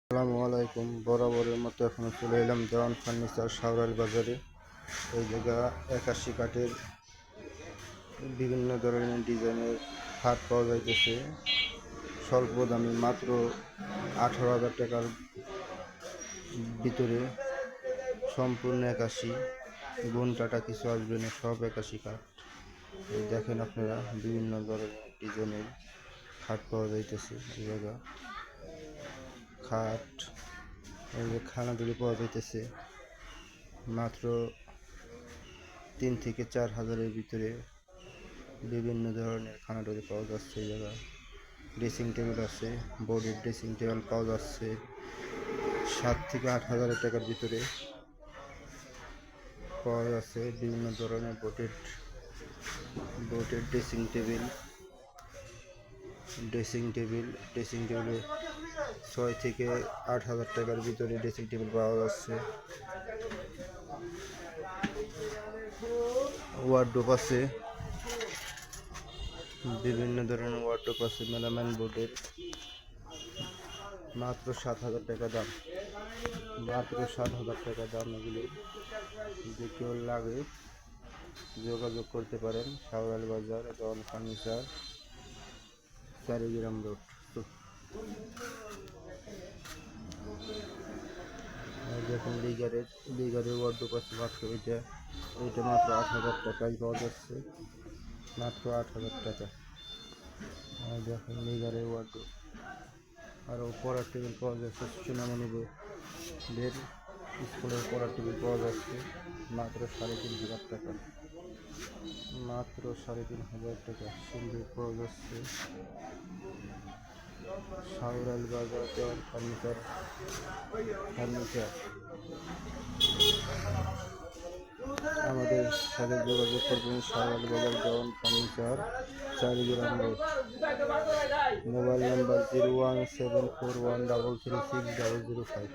আসসালামু আলাইকুম। বরাবরের মতো এখনো চলে এলাম দেওয়ান ফার্নিচার শাওরাল বাজারে। এই জায়গা 81 কাঠের বিভিন্ন ধরনের ডিজাইনের খাট পাওয়া যাইতেছে স্বল্প দামে, মাত্র 18,000 টাকার ভিতরে। সম্পূর্ণ 81, গুণ কাটা কিছু আসবে না, সব 81 কাঠ। দেখেন আপনারা, বিভিন্ন ধরনের ডিজাইনের খাট পাওয়া যাইতেছে এই জায়গা। খাট, এই যে খানাগুলি পাওয়া যাইতেছে মাত্র 3 থেকে 4 হাজারের ভিতরে। বিভিন্ন ধরনের খানাগুলি পাওয়া যাচ্ছে এই জায়গায়। ড্রেসিং টেবিল আছে, বোর্ডের ড্রেসিং টেবিল পাওয়া যাচ্ছে 7 থেকে 8 হাজারের টাকার ভিতরে পাওয়া যাচ্ছে। বিভিন্ন ধরনের বোর্ডের ড্রেসিং টেবিলে 6 থেকে 8 হাজার টাকার ভিতরে ড্রেসিং টেবিল পাওয়া যাচ্ছে। ওয়ার্ডরোব আছে, বিভিন্ন ধরনের ওয়ার্ডরোব আছে মেলামাইন বোর্ডের, মাত্র 7,000 টাকা দাম। মাত্র 7,000 টাকা দাম। এগুলি যদি কেউ লাগে যোগাযোগ করতে পারেন। শাওরাল বাজার, দেওয়ান ফার্নিচার, চারিগ্রাম রোড। দেখুন লিগারের ওয়ার্ডরোব আছে মাত্র এইটা মাত্র 8,000 টাকায় পাওয়া যাচ্ছে, মাত্র 8,000 টাকা। দেখুন লিগারের ওয়ার্ডরোব। আরও পড়ার টেবিল পাওয়া যাচ্ছে, সোনামণি বোর্ডের স্কুলের পড়ার টেবিল পাওয়া যাচ্ছে মাত্র 3,500 টাকা। মাত্র 3,500 টাকা সুন্দর পাওয়া যাচ্ছে। শাওরাল বাজার, দেওয়ান ফার্নিচার। আমাদের সাথে যোগাযোগ করবেন। Shaoral Bazar, Dewan furniture, Charigram road. Mobile number 01741336005।